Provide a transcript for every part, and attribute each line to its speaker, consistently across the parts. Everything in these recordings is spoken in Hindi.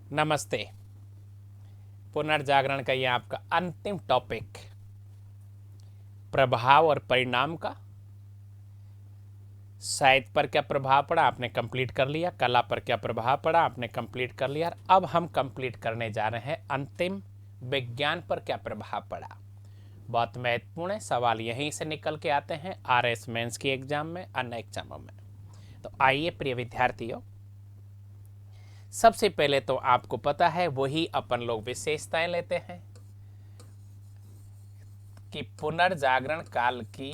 Speaker 1: नमस्ते। पुनर्जागरण का ये आपका अंतिम टॉपिक प्रभाव और परिणाम का। साहित्य पर क्या प्रभाव पड़ा आपने कंप्लीट कर लिया, कला पर क्या प्रभाव पड़ा आपने कंप्लीट कर लिया। अब हम कंप्लीट करने जा रहे हैं अंतिम, विज्ञान पर क्या प्रभाव पड़ा। बहुत महत्वपूर्ण है, सवाल यहीं से निकल के आते हैं RS मेंस की एग्जाम में, अन्य एग्जामों में। तो आइए प्रिय विद्यार्थियों, सबसे पहले तो आपको पता है वही अपन लोग विशेषताएं लेते हैं कि पुनर्जागरण काल की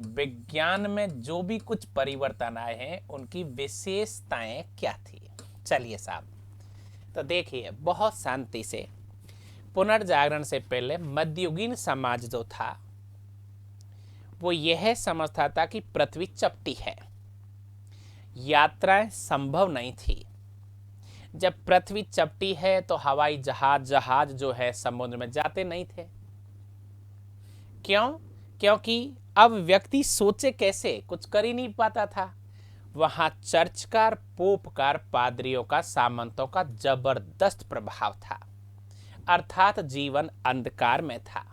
Speaker 1: विज्ञान में जो भी कुछ परिवर्तन आए हैं उनकी विशेषताएं क्या थी। चलिए साहब, तो देखिए बहुत शांति से। पुनर्जागरण से पहले मध्ययुगीन समाज जो था वो यह समझता था कि पृथ्वी चपटी है, यात्राएं संभव नहीं थी। जब पृथ्वी चपटी है तो हवाई जहाज जो है समुद्र में जाते नहीं थे। क्यों? क्योंकि अब व्यक्ति सोचे कैसे, कुछ कर ही नहीं पाता था। वहां चर्चकार, पोपकार, पादरियों का, सामंतों का जबरदस्त प्रभाव था, अर्थात जीवन अंधकार में था।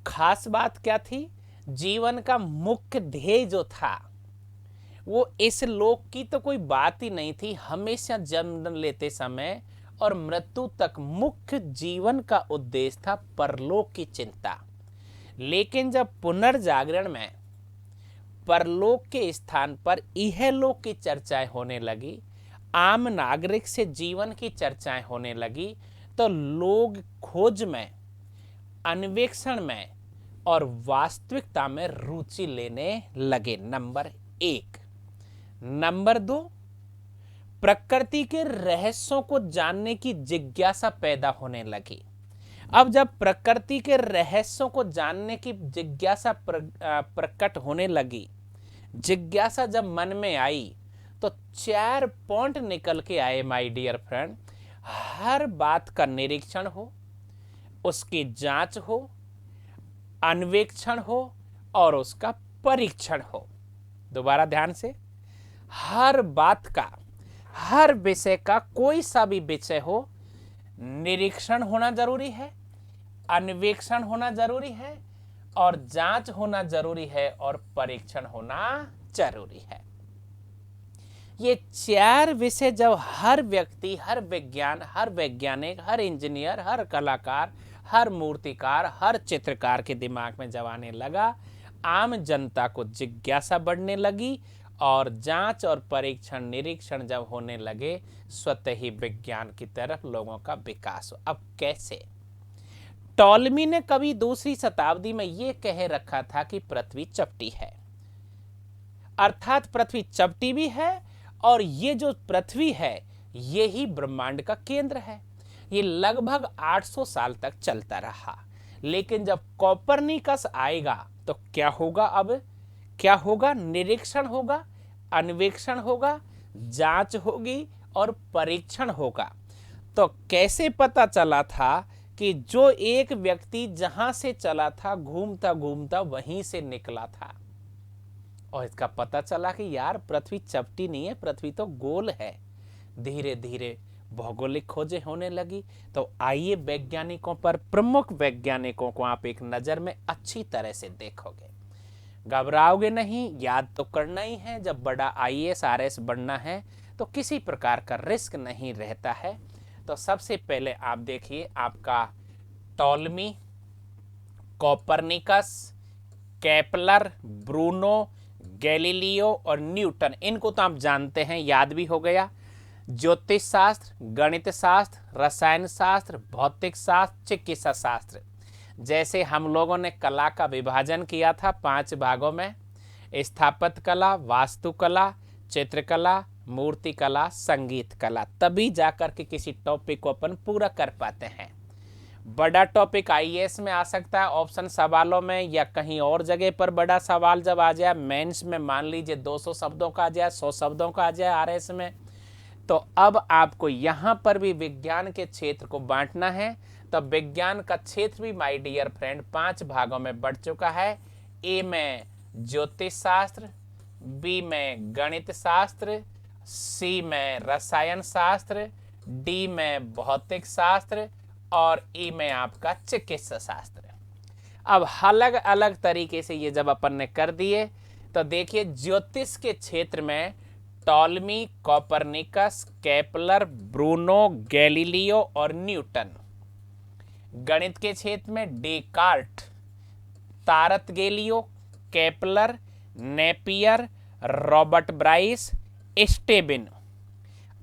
Speaker 1: खास बात क्या थी? जीवन का मुख्य ध्येय जो था वो इस लोक की तो कोई बात ही नहीं थी। हमेशा जन्म लेते समय और मृत्यु तक मुख्य जीवन का उद्देश्य था परलोक की चिंता। लेकिन जब पुनर्जागरण में परलोक के स्थान पर इहलोक की चर्चाएं होने लगी, आम नागरिक से जीवन की चर्चाएं होने लगी, तो लोग खोज में, अन्वेषण में और वास्तविकता में रुचि लेने लगे। नंबर 1। नंबर 2, प्रकृति के रहस्यों को जानने की जिज्ञासा पैदा होने लगी। अब जब प्रकृति के रहस्यों को जानने की जिज्ञासा प्रकट होने लगी, जिज्ञासा जब मन में आई तो 4 पॉइंट निकल के आए माय डियर फ्रेंड। हर बात का निरीक्षण हो, उसकी जांच हो, अन्वेषण हो और उसका परीक्षण हो। दोबारा ध्यान से, हर बात का, हर विषय का, कोई सा भी विषय हो, निरीक्षण होना जरूरी है, अन्वेषण होना जरूरी है और जांच होना जरूरी है और परीक्षण होना जरूरी है। ये 4 विषय जब हर व्यक्ति, हर विज्ञान, हर वैज्ञानिक, हर इंजीनियर, हर कलाकार, हर मूर्तिकार, हर चित्रकार के दिमाग में जब आने लगा, आम जनता को जिज्ञासा बढ़ने लगी और जांच और परीक्षण, निरीक्षण जब होने लगे, स्वतः ही विज्ञान की तरफ लोगों का विकास हो। अब कैसे? टॉलमी ने कभी दूसरी शताब्दी में यह कह रखा था कि पृथ्वी चपटी है, अर्थात पृथ्वी चपटी भी है और ये जो पृथ्वी है ये ही ब्रह्मांड का केंद्र है। ये लगभग 800 साल तक चलता रहा। लेकिन जब कोपरनिकस आएगा तो क्या होगा? अब क्या होगा? निरीक्षण होगा, अन्वेषण होगा, जांच होगी और परीक्षण होगा। तो कैसे पता चला था कि जो एक व्यक्ति जहां से चला था, घूमता घूमता वहीं से निकला था, और इसका पता चला कि यार पृथ्वी चपटी नहीं है, पृथ्वी तो गोल है। धीरे धीरे भौगोलिक खोजें होने लगी। तो आइए वैज्ञानिकों पर, प्रमुख वैज्ञानिकों को आप एक नज़र में अच्छी तरह से देखोगे, घबराओगे नहीं। याद तो करना ही है, जब बड़ा IAS RS बनना है तो किसी प्रकार का रिस्क नहीं रहता है। तो सबसे पहले आप देखिए, आपका Ptolemy, Copernicus, Kepler, Bruno, Galileo और न्यूटन, इनको तो आप जानते हैं, याद भी हो गया। ज्योतिष शास्त्र, गणित शास्त्र, रसायन शास्त्र, भौतिक शास्त्र, चिकित्सा शास्त्र। जैसे हम लोगों ने कला का विभाजन किया था 5 भागों में, स्थापत्य कला, वास्तुकला, चित्रकला, मूर्तिकला, संगीत कला, तभी जाकर के किसी टॉपिक को अपन पूरा कर पाते हैं। बड़ा टॉपिक IAS में आ सकता है ऑप्शन सवालों में, या कहीं और जगह पर बड़ा सवाल जब आ जाए मेंस में, मान लीजिए 200 शब्दों का आ जाए, 100 शब्दों का आ जाए RS में, तो अब आपको यहाँ पर भी विज्ञान के क्षेत्र को बांटना है। तो विज्ञान का क्षेत्र भी माय डियर फ्रेंड 5 भागों में बढ़ चुका है। A में ज्योतिष शास्त्र, B में गणित शास्त्र, C में रसायन शास्त्र, डी में भौतिक शास्त्र और ई में आपका चिकित्सा शास्त्र। अब अलग अलग तरीके से ये जब अपन ने कर दिए तो देखिए ज्योतिष के क्षेत्र में Ptolemy, Copernicus, Kepler, Bruno, Galileo और न्यूटन। गणित के क्षेत्र में Descartes, Tartaglia, Kepler, Napier, Robert Bryce, Stevin.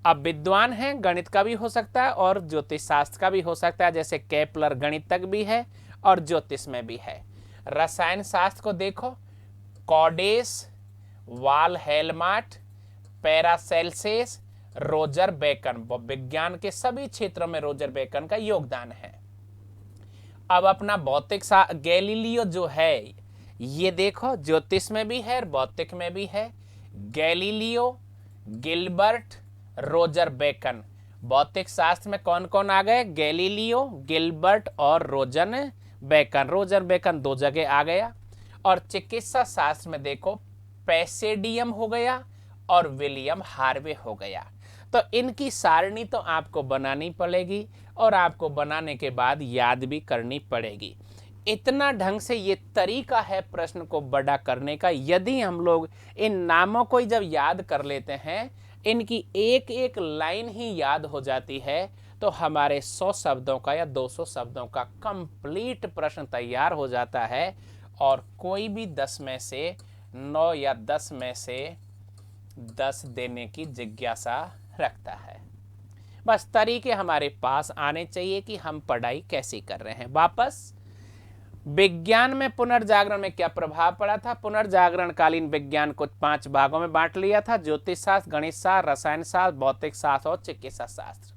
Speaker 1: अब विद्वान हैं, गणित का भी हो सकता है और ज्योतिष शास्त्र का भी हो सकता है, जैसे केपलर गणित तक भी है और ज्योतिष में भी है। रसायन शास्त्र को देखो, कॉडेस, वाल हेलमाट, पैरासेल्सेस, रोजर बेकन। विज्ञान के सभी क्षेत्रों में रोजर बेकन का योगदान है। अब अपना भौतिक गैलीलियो जो है, ये देखो ज्योतिष में भी है और भौतिक में भी है। Galileo, Gilbert, Roger Bacon. भौतिक शास्त्र में कौन कौन आ गए? गैलीलियो, गिलबर्ट और रोजर बेकन। रोजर बेकन 2 जगह आ गया। और चिकित्सा शास्त्र में देखो, पैसेडियम हो गया और विलियम हार्वे हो गया। तो इनकी सारणी तो आपको बनानी पड़ेगी और आपको बनाने के बाद याद भी करनी पड़ेगी। इतना ढंग से ये तरीका है प्रश्न को बड़ा करने का। यदि हम लोग इन नामों को जब याद कर लेते हैं, इनकी एक एक लाइन ही याद हो जाती है, तो हमारे 100 शब्दों का या 200 शब्दों का कंप्लीट प्रश्न तैयार हो जाता है। और कोई भी 10 में से 9 या 10 में से 10 देने की जिज्ञासा रखता है। बस तरीके हमारे पास आने चाहिए कि हम पढ़ाई कैसी कर रहे हैं। वापस विज्ञान में पुनर्जागरण में क्या प्रभाव पड़ा था? पुनर्जागरण कालीन विज्ञान को 5 भागों में बांट लिया था: ज्योतिष शास्त्र, गणित शास्त्र, रसायन शास्त्र, भौतिक शास्त्र और चिकित्सा शास्त्र।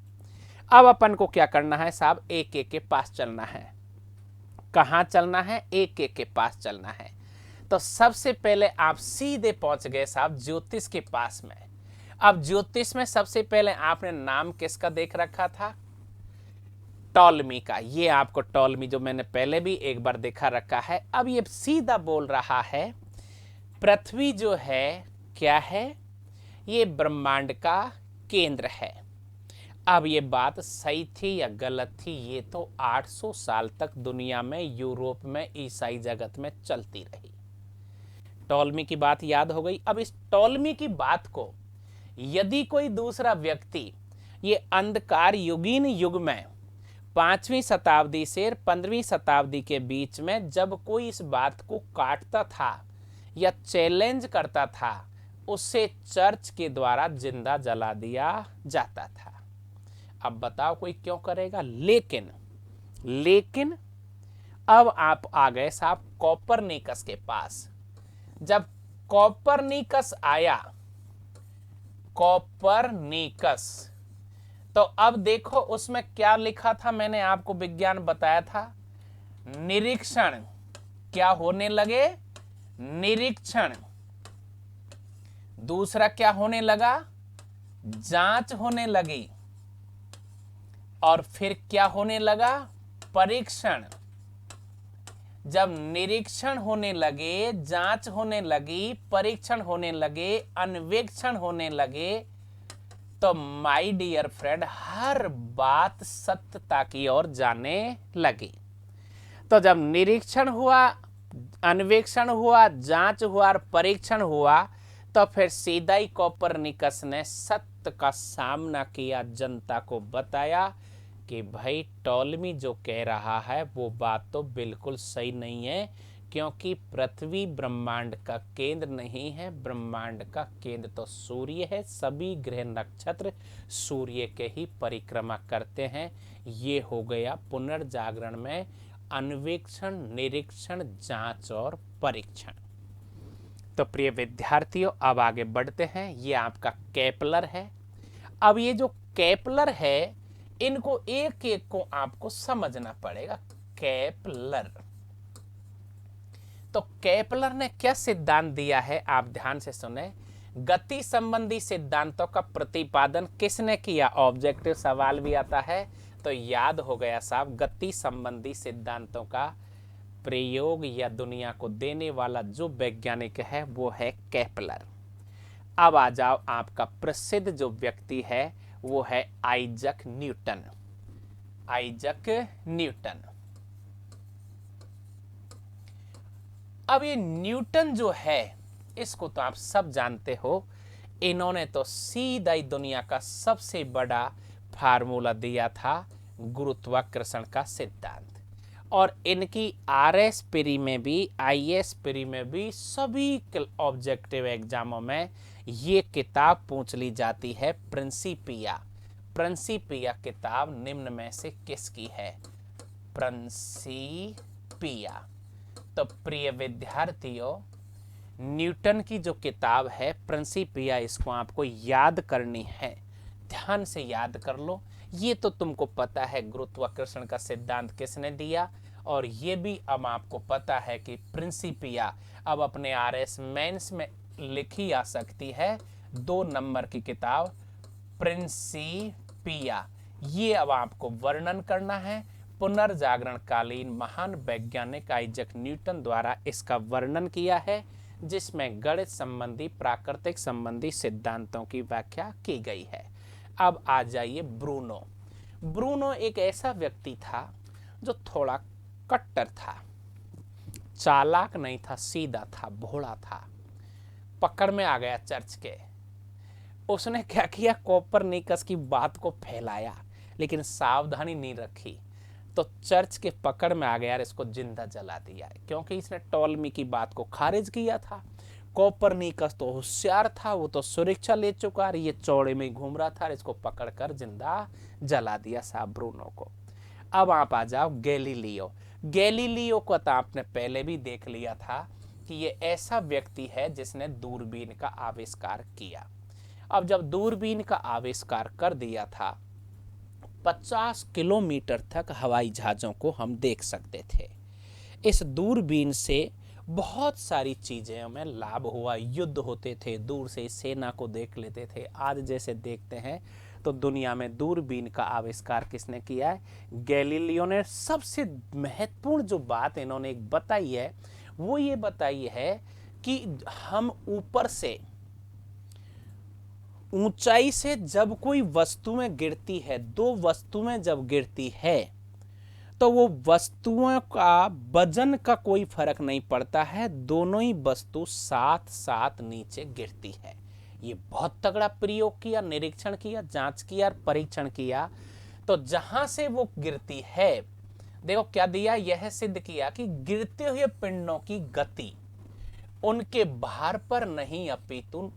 Speaker 1: अब अपन को क्या करना है साहब? एक एक के पास चलना है। कहाँ चलना है? एक एक के पास चलना है। तो सबसे पहले आप सीधे पहुंच गए साहब ज्योतिष के पास में। अब ज्योतिष में सबसे पहले आपने नाम किसका देख रखा था? टॉलमी का। ये आपको टॉलमी जो मैंने पहले भी एक बार देखा रखा है। अब ये सीधा बोल रहा है पृथ्वी जो है क्या है? ये ब्रह्मांड का केंद्र है। अब ये बात सही थी या गलत थी? ये तो 800 साल तक दुनिया में, यूरोप में, ईसाई जगत में चलती रही। टॉलमी की बात याद हो गई। अब इस टॉलमी की बात को यदि कोई दूसरा व्यक्ति ये अंधकार युगीन युग में 5वीं शताब्दी से 15वीं शताब्दी के बीच में जब कोई इस बात को काटता था या चैलेंज करता था, उसे चर्च के द्वारा जिंदा जला दिया जाता था। अब बताओ कोई क्यों करेगा? लेकिन अब आप आ गए साहब कोपरनिकस के पास। जब कोपरनिकस आया, कोपरनिकस, तो अब देखो उसमें क्या लिखा था। मैंने आपको विज्ञान बताया था, निरीक्षण क्या होने लगे? निरीक्षण। दूसरा क्या होने लगा? जांच होने लगी। और फिर क्या होने लगा? परीक्षण। जब निरीक्षण होने लगे, जांच होने लगी, परीक्षण होने लगे, अन्वेक्षण होने लगे, तो माय डियर फ्रेंड हर बात सत्यता की ओर जाने लगी। तो जब निरीक्षण हुआ, अन्वेक्षण हुआ, जांच हुआ और परीक्षण हुआ, तो फिर सीधा ही कोपरनिकस ने सत्य का सामना किया, जनता को बताया कि भाई टॉलमी जो कह रहा है वो बात तो बिल्कुल सही नहीं है, क्योंकि पृथ्वी ब्रह्मांड का केंद्र नहीं है। ब्रह्मांड का केंद्र तो सूर्य है। सभी ग्रह नक्षत्र सूर्य के ही परिक्रमा करते हैं। ये हो गया पुनर्जागरण में अन्वेक्षण, निरीक्षण, जांच और परीक्षण। तो प्रिय विद्यार्थियों, अब आगे बढ़ते हैं। ये आपका केपलर है। अब ये जो केपलर है, इनको एक एक को आपको समझना पड़ेगा। केपलर, तो केपलर ने क्या सिद्धांत दिया है? आप ध्यान से सुने। गति संबंधी सिद्धांतों का प्रतिपादन किसने किया? ऑब्जेक्टिव सवाल भी आता है तो याद हो गया साहब। गति संबंधी सिद्धांतों का प्रयोग या दुनिया को देने वाला जो वैज्ञानिक है वो है केपलर। अब आ जाओ, आपका प्रसिद्ध जो व्यक्ति है वो है आइजक न्यूटन। Isaac Newton. अब ये न्यूटन जो है, इसको तो आप सब जानते हो, इन्होंने तो सीधा ही दुनिया का सबसे बड़ा फार्मूला दिया था गुरुत्वाकर्षण का सिद्धांत। और इनकी आरएस प्री में भी, आईएएस प्री में भी, सभी ऑब्जेक्टिव एग्जामों में ये किताब पूछ ली जाती है, प्रिंसिपिया। प्रिंसिपिया किताब निम्न में से किसकी है? प्रिंसिपिया। तो प्रिय विद्यार्थियों, न्यूटन की जो किताब है प्रिंसिपिया, इसको आपको याद करनी है, ध्यान से याद कर लो। ये तो तुमको पता है गुरुत्वाकर्षण का सिद्धांत किसने दिया, और ये भी अब आपको पता है कि प्रिंसिपिया अब अपने आरएस मेंस में लिखी आ सकती है। 2 नंबर की किताब प्रिंसिपिया। ये अब आपको वर्णन करना है। पुनर्जागरणकालीन महान वैज्ञानिक आइजक न्यूटन द्वारा इसका वर्णन किया है, जिसमें गणित संबंधी, प्राकृतिक संबंधी सिद्धांतों की व्याख्या की गई है। अब आ जाइए ब्रूनो। ब्रूनो एक ऐसा व्यक्ति था जो थोड़ा कट्टर था, चालाक नहीं था, सीधा था, भोला था। पकड़ में आ गया चर्च के। उसने क्या किया, कोपरनिकस की बात को फैलाया, लेकिन सावधानी नहीं रखी, तो चर्च के पकड़ में आ गया, इसको जिंदा जला दिया, क्योंकि इसने टॉलमी की बात को खारिज किया था। कोपरनिकस तो होशियार था, वो तो सुरक्षा ले चुका, ये चौड़े में घूम रहा था, इसको पकड़कर जिंदा जला दिया साहब ब्रूनो को। अब आप आ जाओ गैलीलियो। गैलीलियो को तो आपने पहले भी देख लिया था कि ये ऐसा व्यक्ति है जिसने दूरबीन का आविष्कार किया। अब जब दूरबीन का आविष्कार कर दिया था, 50 किलोमीटर तक हवाई जहाज़ों को हम देख सकते थे। इस दूरबीन से बहुत सारी चीज़ों में लाभ हुआ। युद्ध होते थे, दूर से सेना को देख लेते थे। आज जैसे देखते हैं तो दुनिया में दूरबीन का आविष्कार किसने किया है? गैलीलियो ने। सबसे महत्वपूर्ण जो बात इन्होंने एक बताई है, वो ये बताई है कि हम ऊपर से, ऊंचाई से जब कोई वस्तुएं गिरती है, 2 वस्तुएं जब गिरती है, तो वो वस्तुओं का वजन का कोई फर्क नहीं पड़ता है, दोनों ही वस्तु साथ साथ नीचे गिरती है। ये बहुत तगड़ा प्रयोग किया, निरीक्षण किया, जांच किया और परीक्षण किया। तो जहां से वो गिरती है, देखो क्या दिया, यह सिद्ध किया कि गिरते हुए पिंडों की गति उनके भार पर नहीं अपितु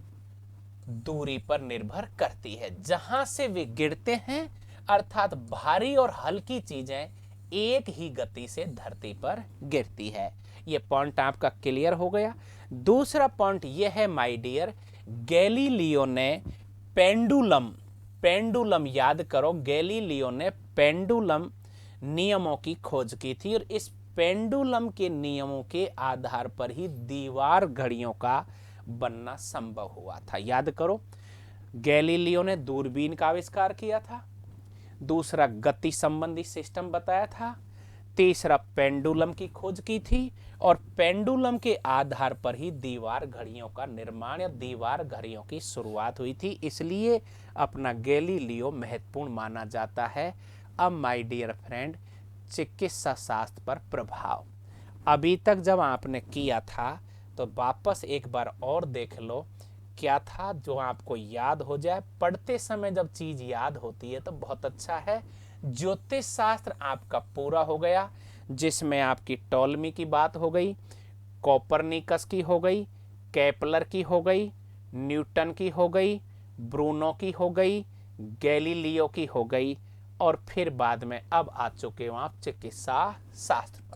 Speaker 1: दूरी पर निर्भर करती है। जहां से वे गिरते हैं, अर्थात भारी और हल्की चीजें एक ही गति से धरती पर गिरती है। ये पॉइंट आपका क्लियर हो गया। दूसरा पॉइंट यह है माय डियर, गैलीलियो ने पेंडुलम याद करो, गैलीलियो ने पेंडुलम नियमों की खोज की थी, और इस पेंडुलम के नियमों के आधार पर ही दीवार घड़ियों का बनना संभव हुआ था। याद करो, गैलीलियो ने दूरबीन का आविष्कार किया था, दूसरा गति संबंधी सिस्टम बताया था, तीसरा पेंडुलम की खोज की थी, और पेंडुलम के आधार पर ही दीवार घड़ियों का निर्माण या दीवार घड़ियों की शुरुआत हुई थी। इसलिए अपना गैलीलियो महत्वपूर्ण माना जाता है। अब माय डियर फ्रेंड, चिकित्सा शास्त्र पर प्रभाव। अभी तक जब आपने किया था तो वापस एक बार और देख लो क्या था, जो आपको याद हो जाए। पढ़ते समय जब चीज याद होती है तो बहुत अच्छा है। ज्योतिष शास्त्र आपका पूरा हो गया, जिसमें आपकी टॉलमी की बात हो गई, कोपरनिकस की हो गई, केपलर की हो गई, न्यूटन की हो गई, ब्रूनो की हो गई, गैलीलियो की हो गई, और फिर बाद में अब आ चुके हो आप चिकित्सा शास्त्र पर।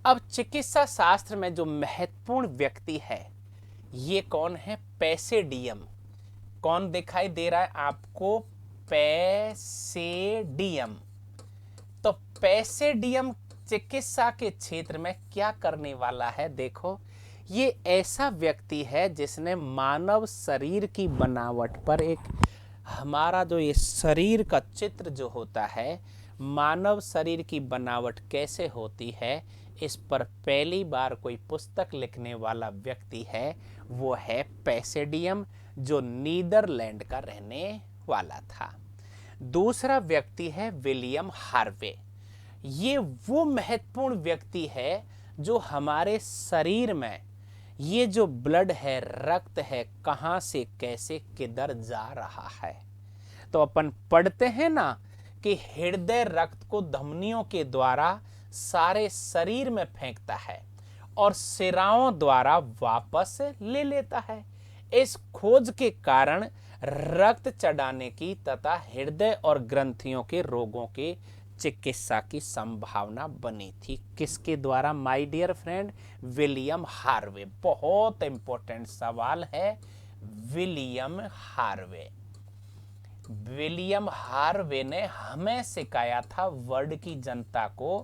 Speaker 1: अब चिकित्सा शास्त्र में जो महत्वपूर्ण व्यक्ति है, ये कौन है? पैसेडियम। कौन दिखाई दे रहा है आपको? पैसेडियम। तो पैसेडियम चिकित्सा के क्षेत्र में क्या करने वाला है? देखो, ये ऐसा व्यक्ति है जिसने मानव शरीर की बनावट पर एक, हमारा जो ये शरीर का चित्र जो होता है, मानव शरीर की बनावट कैसे होती है, इस पर पहली बार कोई पुस्तक लिखने वाला व्यक्ति है, वो है पैसेडियम, जो नीदरलैंड का रहने वाला था। दूसरा व्यक्ति है विलियम हार्वे। ये वो महत्वपूर्ण व्यक्ति है जो हमारे शरीर में ये जो ब्लड है, रक्त है, कहां से कैसे किधर जा रहा है। तो अपन पढ़ते हैं ना कि हृदय रक्त को धमनियों के द्वारा सारे शरीर में फेंकता है और सिराओं द्वारा वापस ले लेता है। इस खोज के कारण रक्त चढ़ाने की तथा हृदय और ग्रंथियों के रोगों के चिकित्सा की संभावना बनी थी। किसके द्वारा my dear friend? William Harvey. बहुत इंपॉर्टेंट सवाल है, विलियम हार्वे। विलियम हार्वे ने हमें सिखाया था वर्ल्ड की जनता को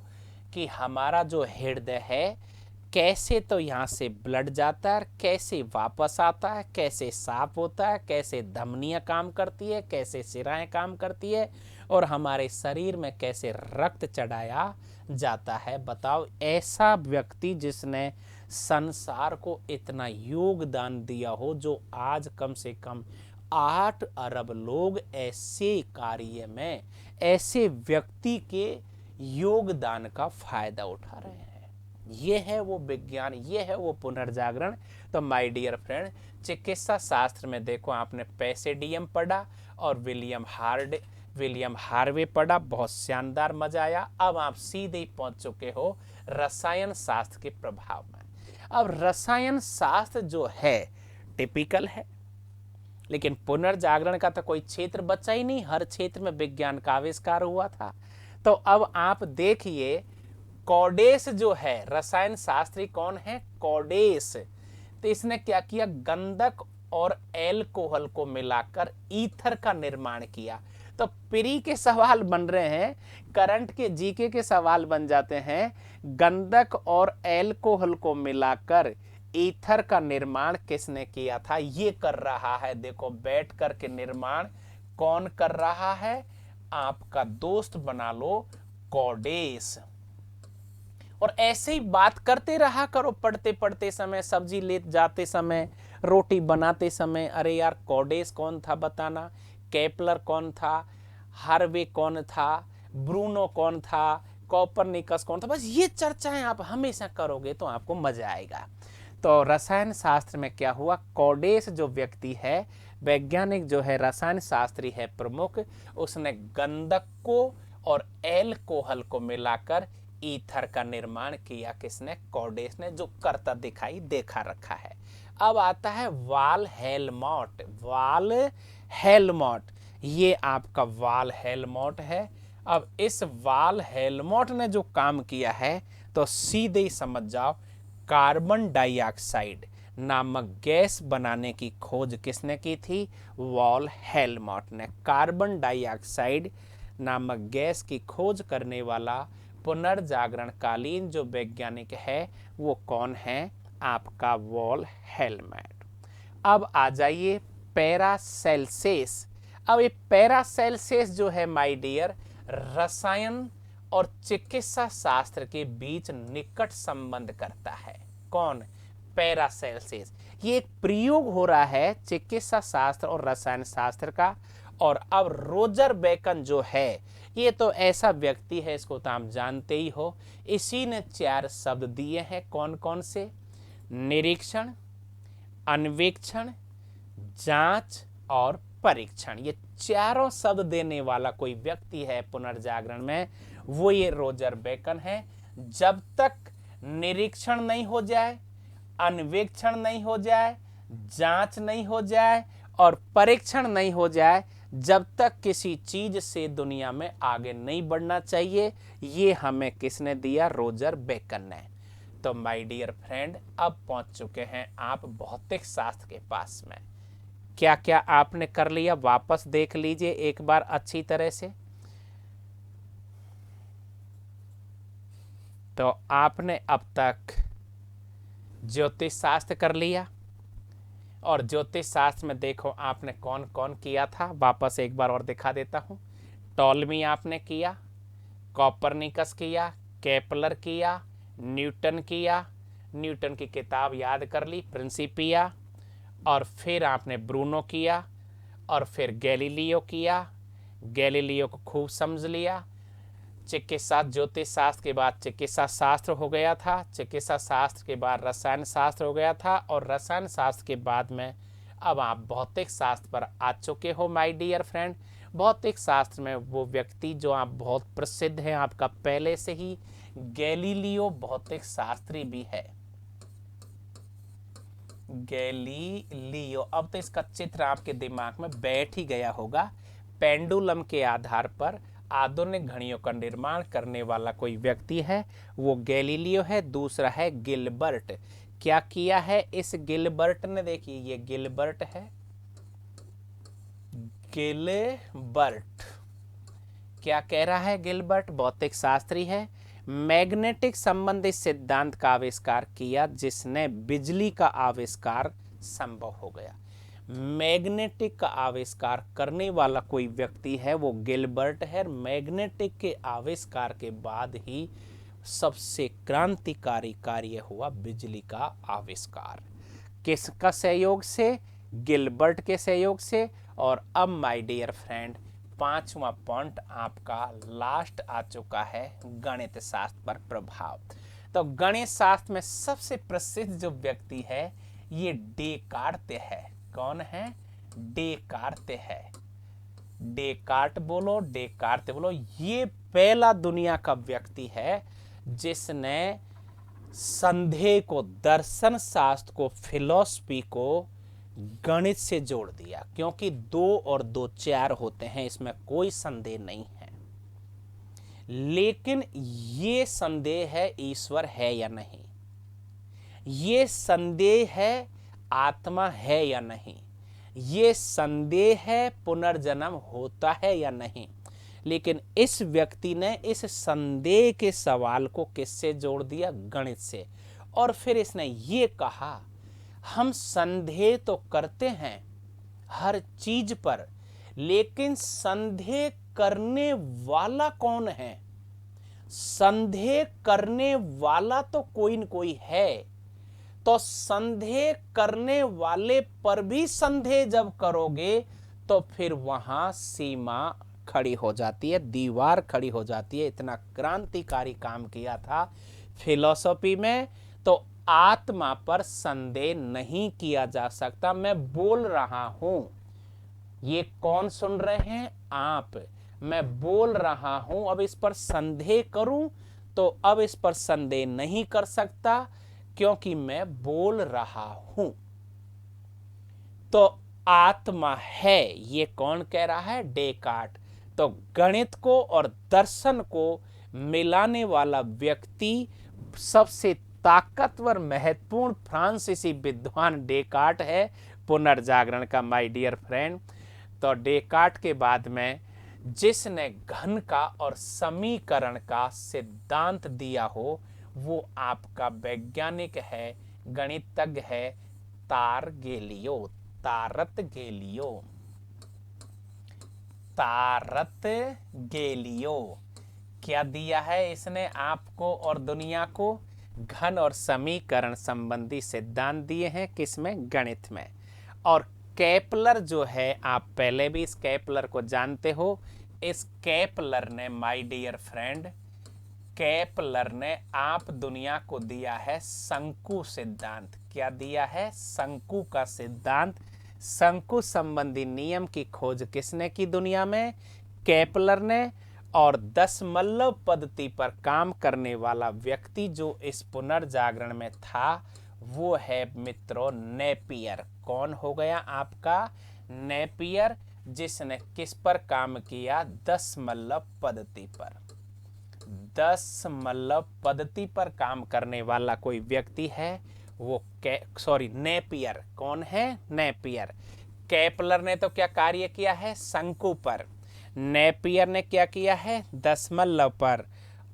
Speaker 1: कि हमारा जो हृदय है कैसे तो यहाँ से ब्लड जाता है, कैसे वापस आता है, कैसे साफ होता है, कैसे धमनियाँ काम करती है, कैसे सिराएं काम करती है और हमारे शरीर में कैसे रक्त चढ़ाया जाता है। बताओ, ऐसा व्यक्ति जिसने संसार को इतना योगदान दिया हो, जो आज कम से कम 8 अरब लोग ऐसे कार्य में, ऐसे व्यक्ति के योगदान का फायदा उठा रहे हैं। ये है वो विज्ञान, ये है वो पुनर्जागरण। तो माय डियर फ्रेंड, चिकित्सा शास्त्र में देखो, आपने पैसेडियम पढ़ा और विलियम हार्वे पढ़ा, बहुत शानदार, मजा आया। अब आप सीधे ही पहुंच चुके हो रसायन शास्त्र के प्रभाव में। अब रसायन शास्त्र जो है टिपिकल है, लेकिन पुनर्जागरण का तो कोई क्षेत्र बचा ही नहीं, हर क्षेत्र में विज्ञान का आविष्कार हुआ था। तो अब आप देखिए, कोडेस जो है, रसायन शास्त्री कौन है? कोडेस। तो इसने क्या किया? गंधक और एल्कोहल को मिलाकर ईथर का निर्माण किया। तो प्री के सवाल बन रहे हैं, करंट के जीके के सवाल बन जाते हैं। गंधक और एल्कोहल को मिलाकर ईथर का निर्माण किसने किया था? ये कर रहा है, देखो बैठ कर के निर्माण कौन कर रहा है? आपका दोस्त बना लो, कोडेस। और ऐसे ही बात करते रहा करो, पढ़ते पढ़ते समय, सब्जी ले जाते समय, रोटी बनाते समय। अरे यार, कोडेस कौन था बताना, केपलर कौन था, हार्वे कौन था, ब्रूनो कौन था, कोपरनिकस कौन था। बस ये चर्चाएं आप हमेशा करोगे तो आपको मजा आएगा। तो रसायन शास्त्र में क्या हुआ? कोडेस जो व्यक्ति है, वैज्ञानिक जो है, रसायन शास्त्री है प्रमुख, उसने गंधक को और एल्कोहल को मिलाकर ईथर का निर्माण किया। किसने? कोडेस ने, जो करता दिखाई देखा रखा है। अब आता है वाल हेलमोट। वाल हेलमोट, ये आपका वाल हेलमोट है। अब इस वाल हेलमोट ने जो काम किया है, तो सीधे ही समझ जाओ, कार्बन डाइऑक्साइड नामक गैस बनाने की खोज किसने की थी? वाल हेलमोट ने। कार्बन डाइऑक्साइड नामक गैस की खोज करने वाला पुनर्जागरण कालीन जो वैज्ञानिक है, वो कौन है? आपका वाल हेलमोट। अब आ जाइए पैरासेल्सेस। अब ये पैरासेल्सेस जो है माय डियर, रसायन और चिकित्सा शास्त्र के बीच निकट संबंध करता है। कौन? पैरासेल्सेस। ये एक प्रयोग हो रहा है चिकित्सा शास्त्र और रसायन शास्त्र का। और अब रोजर बेकन जो है, ये तो ऐसा व्यक्ति है, इसको तो आप जानते ही हो। इसी ने 4 शब्द दिए हैं। कौन कौन से? निरीक्षण, अन्वेक्षण, जांच और परीक्षण। ये चारों शब्द देने वाला कोई व्यक्ति है पुनर्जागरण में, वो ये रोजर बेकन है। जब तक निरीक्षण नहीं हो जाए, अन्वेक्षण नहीं हो जाए, जांच नहीं हो जाए और परीक्षण नहीं हो जाए, जब तक किसी चीज से दुनिया में आगे नहीं बढ़ना चाहिए। ये हमें किसने दिया? रोजर बेकन ने। तो माय डियर फ्रेंड, अब पहुंच चुके हैं आप भौतिक शास्त्र के पास में। क्या क्या आपने कर लिया? वापस देख लीजिए एक बार अच्छी तरह से। तो आपने अब तक ज्योतिष शास्त्र कर लिया, और ज्योतिष शास्त्र में देखो आपने कौन कौन किया था, वापस एक बार और दिखा देता हूं। टॉलमी आपने किया, कोपरनिकस किया, केपलर किया, न्यूटन किया, न्यूटन की किताब याद कर ली, प्रिंसिपिया, और फिर आपने ब्रूनो किया और फिर गैलीलियो किया। गैलीलियो को खूब समझ लिया। चिकित्सा ज्योतिष शास्त्र के बाद चिकित्सा शास्त्र हो गया था, चिकित्सा शास्त्र के बाद रसायन शास्त्र हो गया था, और रसायन शास्त्र के बाद में अब आप भौतिक शास्त्र पर आ चुके हो माय डियर फ्रेंड। भौतिक शास्त्र में वो व्यक्ति जो आप बहुत प्रसिद्ध हैं आपका पहले से ही, गैलीलियो भौतिक शास्त्री भी है। गैलीलियो, अब तो इसका चित्र आपके दिमाग में बैठ ही गया होगा। पेंडुलम के आधार पर आधुनिक घड़ियों का निर्माण करने वाला कोई व्यक्ति है, वो गैलीलियो है। दूसरा है गिलबर्ट। क्या किया है इस गिलबर्ट ने? देखिए ये गिलबर्ट है। गिलबर्ट क्या कह रहा है? गिलबर्ट भौतिक शास्त्री है। मैग्नेटिक संबंधी सिद्धांत का आविष्कार किया, जिसने बिजली का आविष्कार संभव हो गया। मैग्नेटिक का आविष्कार करने वाला कोई व्यक्ति है वो गिलबर्ट है। मैग्नेटिक के आविष्कार के बाद ही सबसे क्रांतिकारी कार्य हुआ बिजली का आविष्कार। किसका सहयोग से? गिलबर्ट के सहयोग से। और अब माय डियर फ्रेंड, पांचवा पॉइंट आपका लास्ट आ चुका है, गणित शास्त्र पर प्रभाव। तो गणित शास्त्र में सबसे प्रसिद्ध जो व्यक्ति है ये डेकार्त है। कौन है? डेकार्त है। डेकार्ट बोलो, डेकार्त बोलो। ये पहला दुनिया का व्यक्ति है जिसने संदेह को, दर्शन शास्त्र को, फिलॉसफी को गणित से जोड़ दिया, क्योंकि 2 और 2 4 होते हैं, इसमें कोई संदेह नहीं है। लेकिन ये संदेह है ईश्वर है या नहीं, ये संदेह है आत्मा है या नहीं, ये संदेह है पुनर्जन्म होता है या नहीं। लेकिन इस व्यक्ति ने इस संदेह के सवाल को किससे जोड़ दिया? गणित से। और फिर इसने ये कहा, हम संदेह तो करते हैं हर चीज पर, लेकिन संदेह करने वाला कौन है? संदेह करने वाला तो कोई न कोई है। तो संदेह करने वाले पर भी संदेह जब करोगे तो फिर वहां सीमा खड़ी हो जाती है, दीवार खड़ी हो जाती है। इतना क्रांतिकारी काम किया था फिलॉसफी में। तो आत्मा पर संदेह नहीं किया जा सकता। मैं बोल रहा हूं, ये कौन सुन रहे हैं? आप। मैं बोल रहा हूं, अब इस पर संदेह करूं तो अब इस पर संदेह नहीं कर सकता, क्योंकि मैं बोल रहा हूं। तो आत्मा है, ये कौन कह रहा है? डेकार्ट। तो गणित को और दर्शन को मिलाने वाला व्यक्ति, सबसे ताकतवर महत्वपूर्ण फ्रांसीसी विद्वान डेकार्ट है, पुनर्जागरण का माय डियर फ्रेंड। तो डेकार्ट के बाद में जिसने घन का और समीकरण का सिद्धांत दिया हो वो आपका वैज्ञानिक है, गणितज्ञ है, तारगेलियो, तारत गेलियो, तारत गेलियो। क्या दिया है इसने आपको और दुनिया को? घन और समीकरण संबंधी सिद्धांत दिए हैं। किसमें? गणित में। और केपलर जो है, आप पहले भी इस केपलर को जानते हो। इस केपलर ने माय डियर फ्रेंड, केपलर ने आप दुनिया को दिया है शंकु सिद्धांत। क्या दिया है? शंकु का सिद्धांत। शंकु संबंधी नियम की खोज किसने की दुनिया में? केपलर ने। और दशमलव पद्धति पर काम करने वाला व्यक्ति जो इस पुनर्जागरण में था वो है मित्रों नेपियर। कौन हो गया आपका? नेपियर, जिसने किस पर काम किया? दशमलव पद्धति पर। दशमलव पद्धति पर काम करने वाला कोई व्यक्ति है वो नेपियर। कौन है? नेपियर। केपलर ने तो क्या कार्य किया है? शंकु पर। नेपियर ने क्या किया है? दशमलव पर।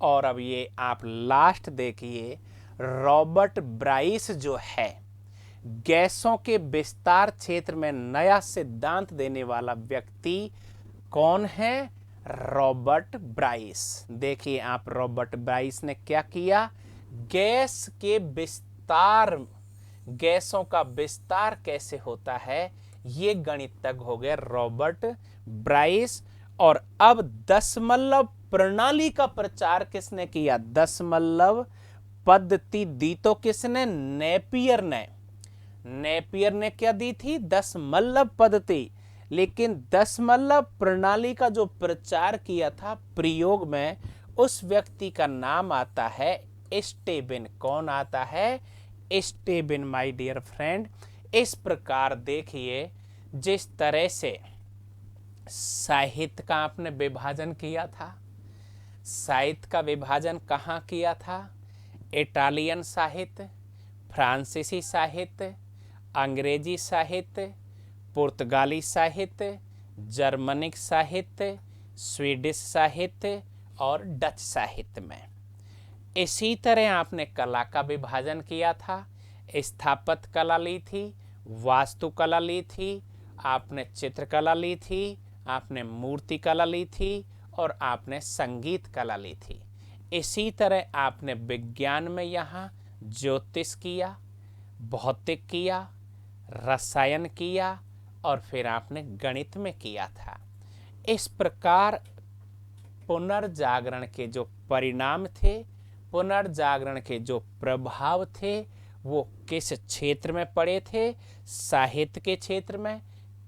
Speaker 1: और अब ये आप लास्ट देखिए, रॉबर्ट ब्राइस जो है, गैसों के विस्तार क्षेत्र में नया सिद्धांत देने वाला व्यक्ति कौन है? Robert Bryce. देखिए आप, रॉबर्ट ब्राइस ने क्या किया? गैस के विस्तार गैसों का विस्तार कैसे होता है, ये गणितज्ञ हो गए रॉबर्ट ब्राइस। और अब दशमलव प्रणाली का प्रचार किसने किया? दशमलव पद्धति दी तो किसने? नेपियर ने। नेपियर ने क्या दी थी? दशमलव पद्धति। लेकिन दशमलव प्रणाली का जो प्रचार किया था प्रयोग में, उस व्यक्ति का नाम आता है स्टेबिन। कौन आता है? स्टेबिन माय डियर फ्रेंड। इस प्रकार देखिए, जिस तरह से साहित्य का आपने विभाजन किया था, साहित्य का विभाजन कहाँ किया था? इटालियन साहित्य, फ्रांसीसी साहित्य, अंग्रेजी साहित्य, पुर्तगाली साहित्य, जर्मनिक साहित्य, स्वीडिश साहित्य और डच साहित्य में। इसी तरह आपने कला का विभाजन किया था। स्थापत्य कला ली थी, वास्तुकला ली थी, आपने चित्रकला ली थी, आपने मूर्ति कला ली थी और आपने संगीत कला ली थी। इसी तरह आपने विज्ञान में यहाँ ज्योतिष किया, भौतिक किया, रसायन किया और फिर आपने गणित में किया था। इस प्रकार पुनर्जागरण के जो परिणाम थे, पुनर्जागरण के जो प्रभाव थे, वो किस क्षेत्र में पड़े थे? साहित्य के क्षेत्र में,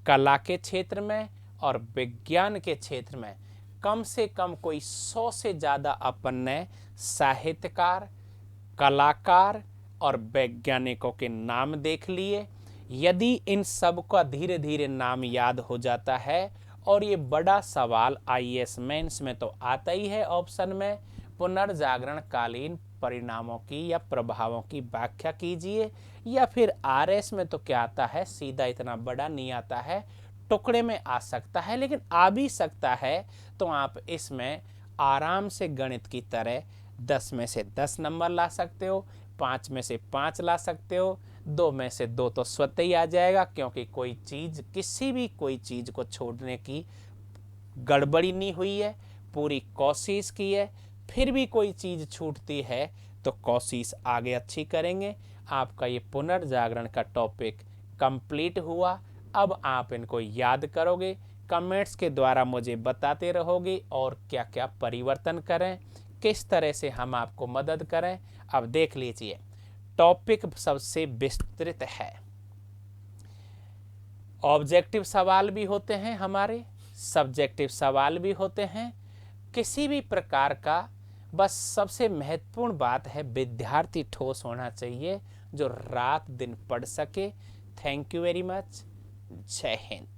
Speaker 1: कला के क्षेत्र में और विज्ञान के क्षेत्र में। कम से कम कोई 100 से ज़्यादा अपन ने साहित्यकार, कलाकार और वैज्ञानिकों के नाम देख लिए। यदि इन सब का धीरे धीरे नाम याद हो जाता है, और ये बड़ा सवाल आईएएस मेंस में तो आता ही है ऑप्शन में, पुनर्जागरण कालीन परिणामों की या प्रभावों की व्याख्या कीजिए। या फिर आरएस में तो क्या आता है, सीधा इतना बड़ा नहीं आता है, टुकड़े में आ सकता है, लेकिन आ भी सकता है। तो आप इसमें आराम से गणित की तरह 10 में से 10 नंबर ला सकते हो, 5 में से 5 ला सकते हो, 2 में से 2 तो स्वतः ही आ जाएगा, क्योंकि कोई चीज़, किसी भी कोई चीज़ को छोड़ने की गड़बड़ी नहीं हुई है, पूरी कोशिश की है। फिर भी कोई चीज़ छूटती है तो कोशिश आगे अच्छी करेंगे। आपका ये पुनर्जागरण का टॉपिक कंप्लीट हुआ। अब आप इनको याद करोगे, कमेंट्स के द्वारा मुझे बताते रहोगे और क्या क्या परिवर्तन करें, किस तरह से हम आपको मदद करें। अब देख लीजिए, टॉपिक सबसे विस्तृत है। ऑब्जेक्टिव सवाल भी होते हैं हमारे, सब्जेक्टिव सवाल भी होते हैं, किसी भी प्रकार का। बस सबसे महत्वपूर्ण बात है विद्यार्थी ठोस होना चाहिए, जो रात दिन पढ़ सके। Thank you very much. जय हिंद।